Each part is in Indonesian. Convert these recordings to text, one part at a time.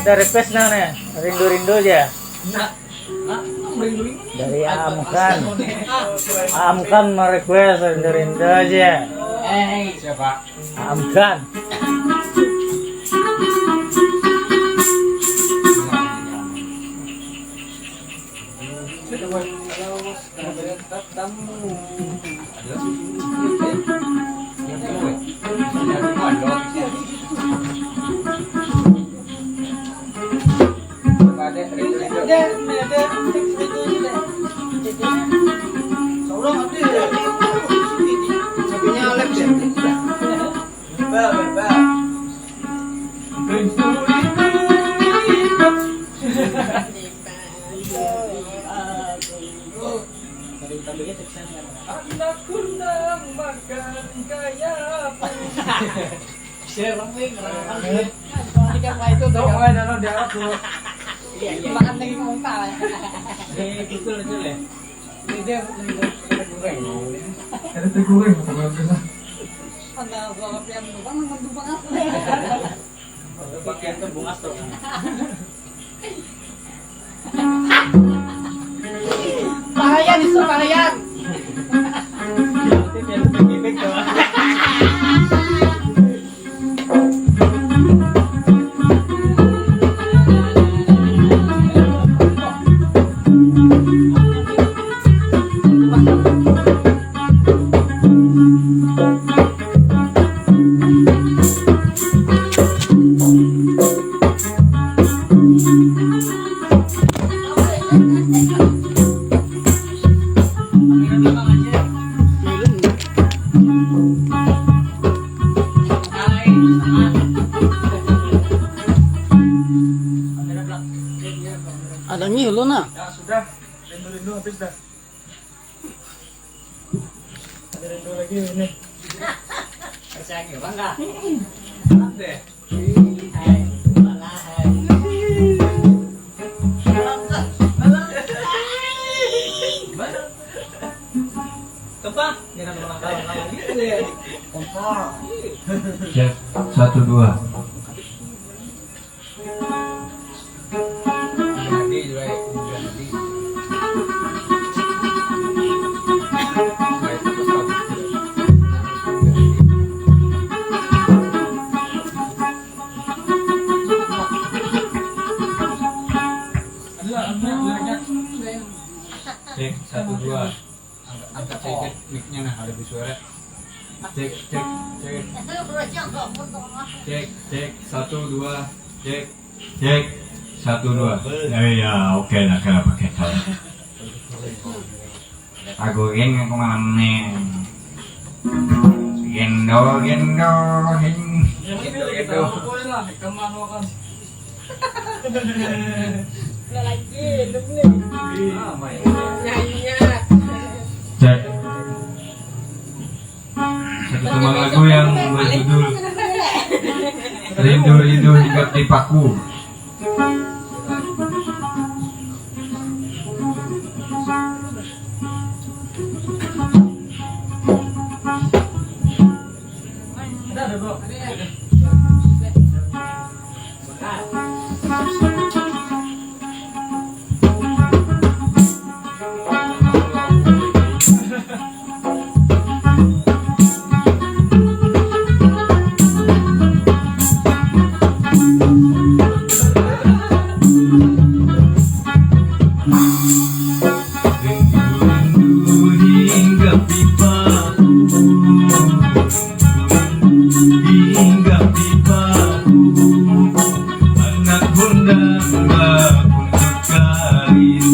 Ada request nih, rindu-rindu aja. Dari Amkan. Amkan merequest rindu-rindu aja. Siapa? Amkan. Makan lagi muntah ya. Betul ya. Dia Ada tegureng apa enggak? anda gua ngapain bang mendubang apa? Pakaian terbungas tuh. Bahaya di Semarang. Ada ngilo na. Ya sudah, rindu-rindu habis dah. Ada rindu lagi ini. Sayang bang kak. Deh. Kepak, jangan ulang gitu ya. Cek 1 2. Jadi juga jadi. Cek 1 2. Angkat cek mic-nya nah ada di suara. Cek cek cek. Cek cek 1 2. Cek cek 1 2. Ya oke lah kalau pakai saya. Aku ingin kemana? Gendo gendo. Gitu. Kemana kan? lagi hidup nih. Ah, main. Nyanyinya. Cek. Satu teman lagu yang berjudul Rindu-rindu hinggap di paku. Udah, bro. Rindu-rindu hinggap di paku, hinggap di paku. Anak bunda mbak untuk kain,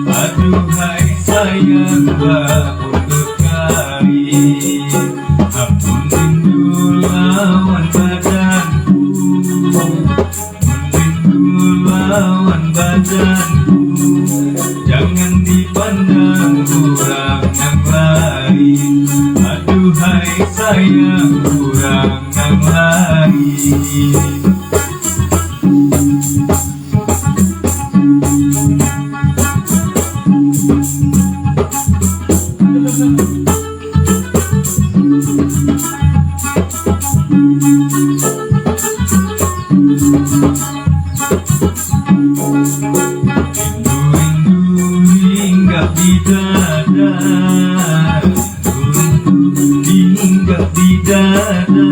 aduhai sayang mbak untuk kain. Ampun rindu lawan badanku, rindu lawan badanku. Jangan dipandang kurang yang lain, aduhai sayang kurang yang lain. Rindu-rindu hinggap di dada, rindu hinggap di dada.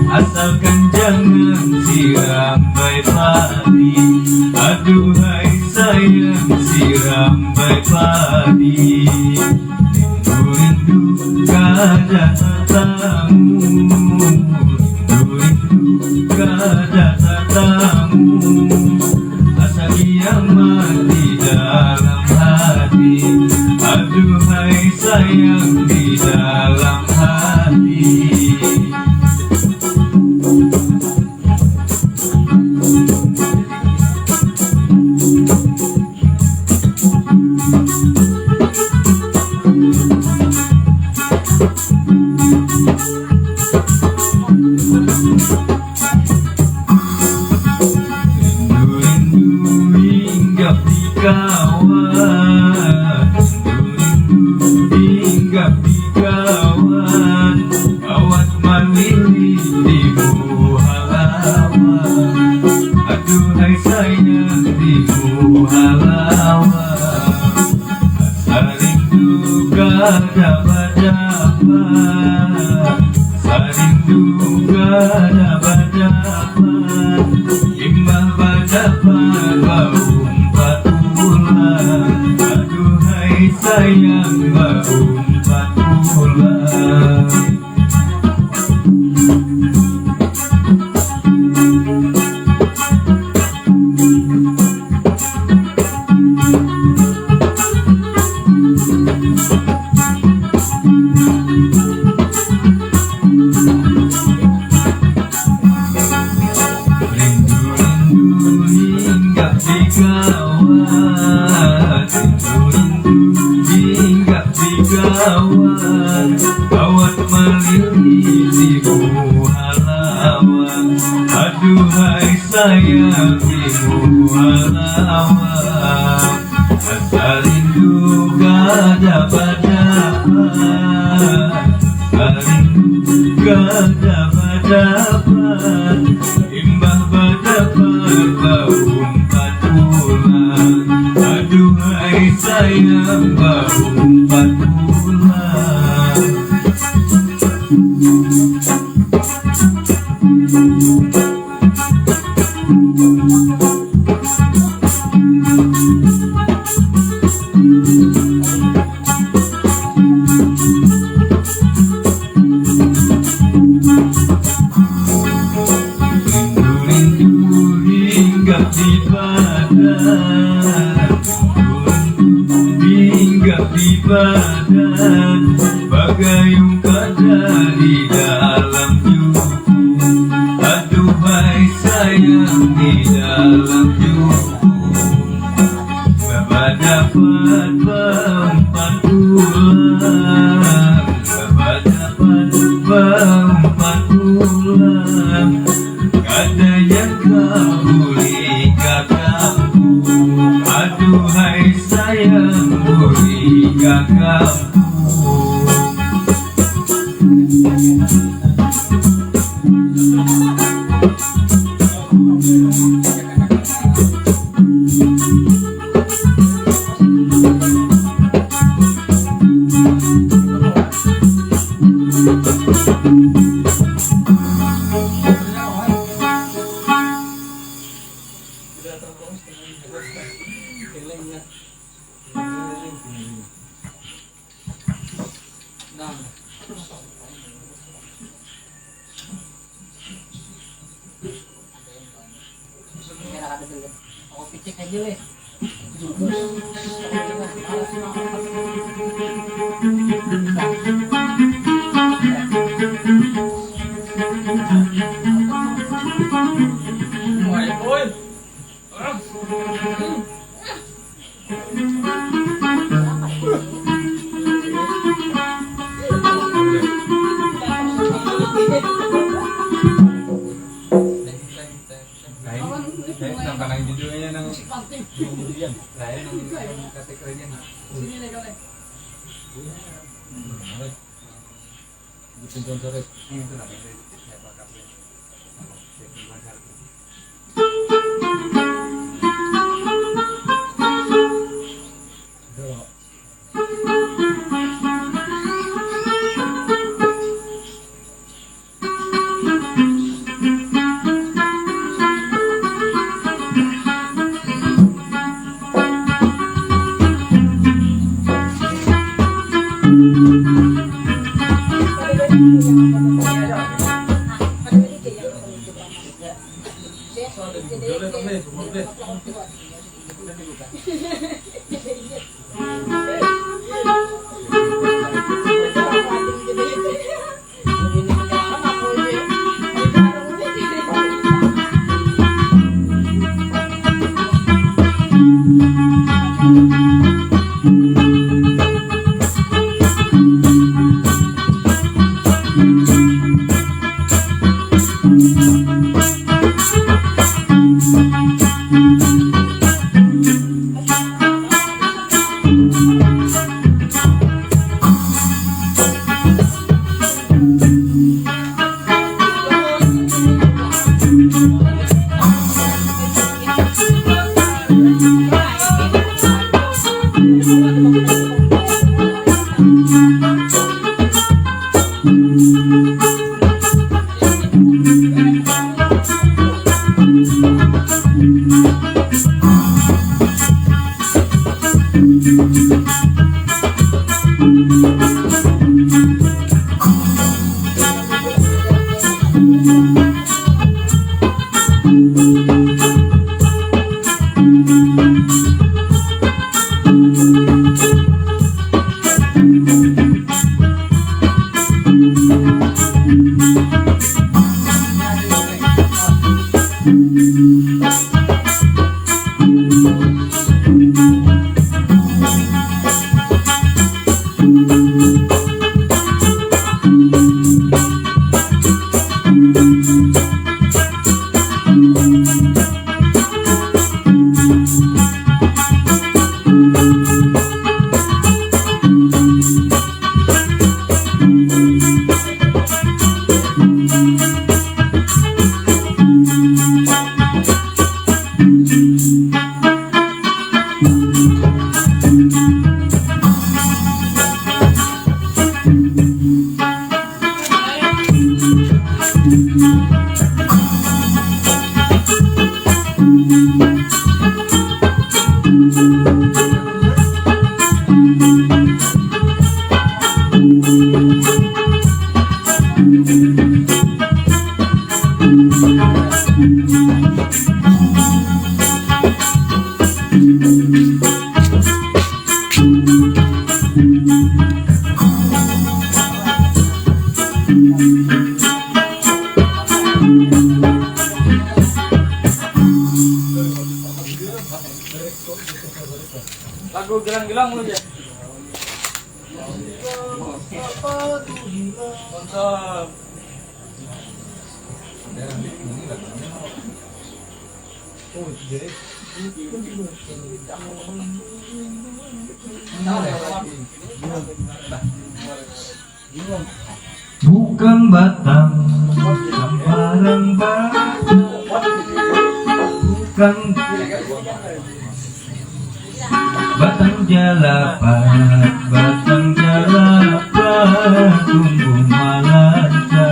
Asalkan jangan sirambai padi, aduhai sayang sirambai padi. Rindu-rindu kata-katamu, rindu-rindu kata-katamu. Asa kiamat di dalam hati, aduhai sayang di dalam hati. Rindu-rindu hinggap di kawan, rindu-rindu hinggap di kawan. Kawat mandiri di halaman, aduhai sayang di halaman. Sarindu kada berdapat, sarindu kada berdapat. Imbah berdapat berumpat bulan, aduhai sayang berumpat bulan. Rindu-rindu hinggap di kawan, rindu-rindu hinggap di kawan. Kawat melili di halaman, aduhai sayang di halaman. Asa rindu kada berdapat, rindu kada berdapat. Imbah berdapat berumpat bulan, aduhai sayang berumpat bulan. Rindu-rindu hinggap di badan, rindu hinggap di badan. Bagai ungkada di dalam tubuh, aduhai sayang di dalam dalam jubur Bapak dapat berempat bulan Bapak dapat berempat bulan Katanya kau beli kakakku Aduhai sayang beli kakakku Aku picik aja leh. Nang judulnya nang kemudian lain nang kata kerjaan Sini leh kau leh. bikin sore Itu lah saya pakai. Aduh, gilang-gilang lu ya. Mantap. Oh, jadi Bukan batang hamparan batu, bukan batang jalapan, batang jalapan tumbuh melanja.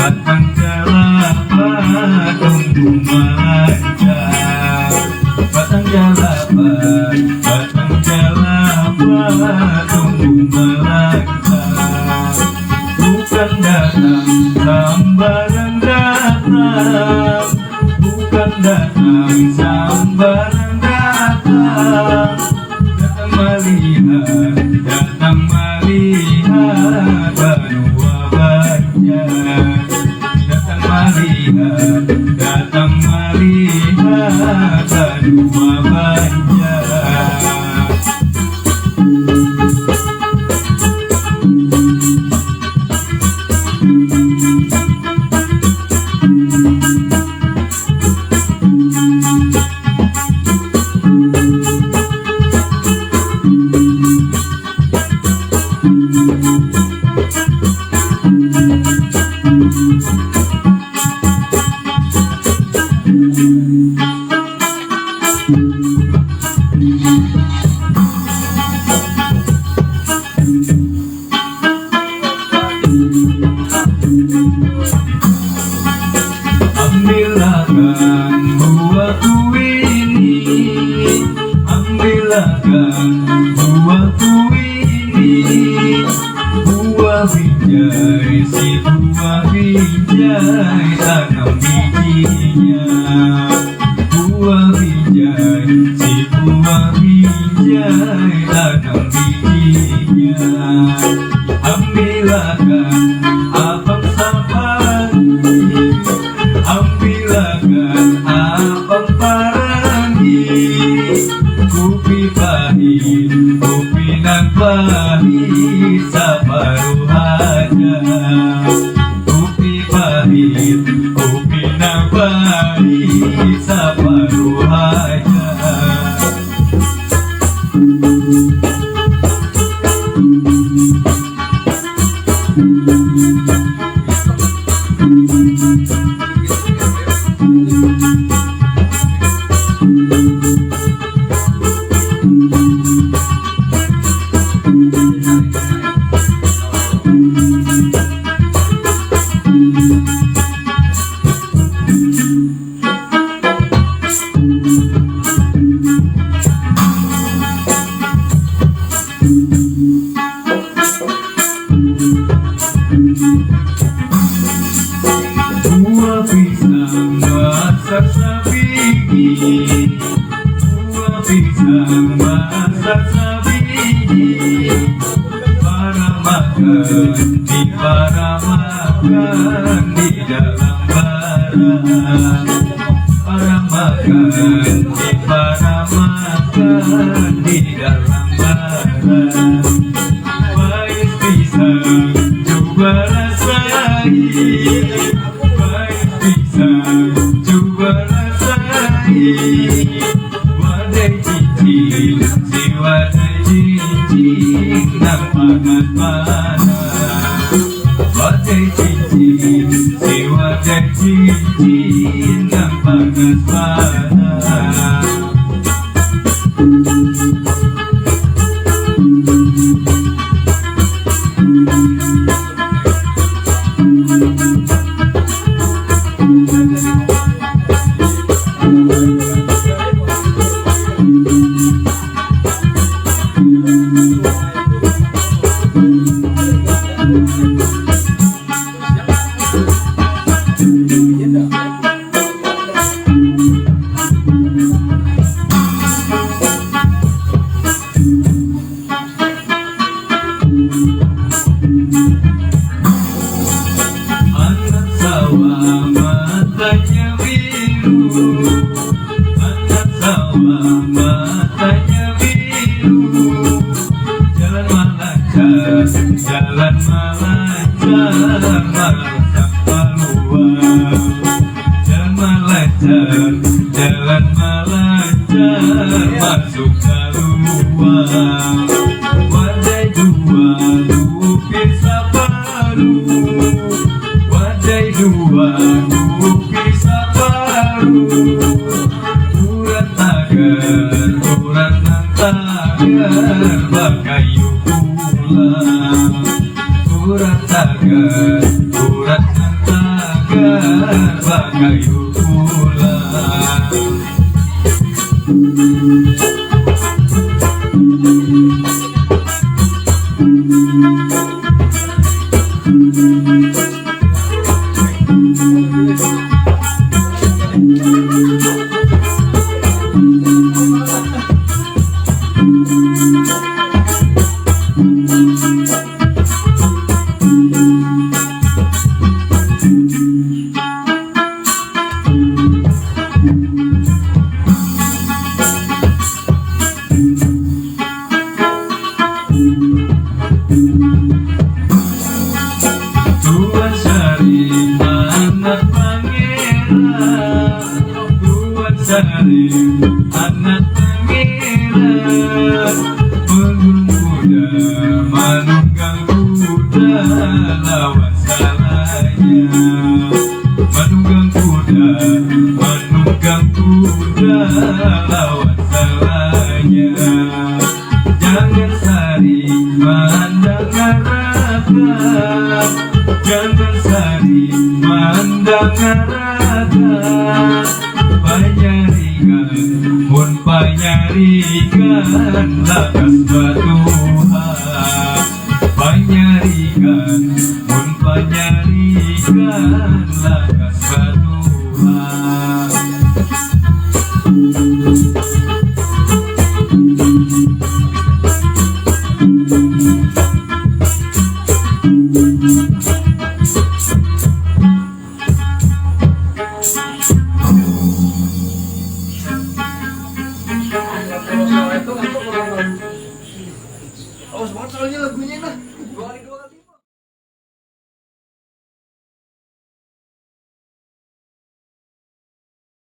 Batang jalapan tumbuh melanja, batang jalapan, batang jalapan tumbuh melanja. Bukan datang sambaran datang, bukan datang sambaran datang. Datang melihat, datang melihat benua Banjar. Datang melihat, datang melihat benua Banjar. Ambilkan buahku ini, ambilkan buahku ini, buah bijai, si buah bijai tanam bijinya. Buah bijai, si buah bijai tanam bijinya. Ambilkan abang sapagi, ambilkan abang parangi, kopi pahit, kopi nan pahit separuh aja. Kopi pahit, kopi nan pahit separuh aja. Buah pisang masak sabiji, buah pisang masak sabiji. Para makan di dalam barang, para makan di dalam barang. Pahit pisang coba rasai, pahit pisang coba rasai. Wadai cincin, si wadai cincin nang panas-panas. Wadai cincin, si wadai cincin nang panas-panas. Anak sawah matanya biru, anak sawah matanya biru. Jalan melancar, jalan melancar, meletak peluang. Jalan melancar, jalan melancar, masuk keluar. Wadai dua, bisa baru. Wadai dua, bisa baru. Urat tagar, urat tagar, bakayu pulang. Urat tagar, urat tagar, bakayu pulang. Tuan Syarif anak pangeran, Tuan Syarif anak pangeran. Menunggang kuda, menunggang kuda, lawan salahnya. Menunggang kuda, menunggang kuda, lawan salahnya. Jangan saling pandang harapan, jangan saling mandang harapan. Panyaringan, mun panyaringan, lakas batuhan. Panyaringan, mun panyaringan, lakas batuhan.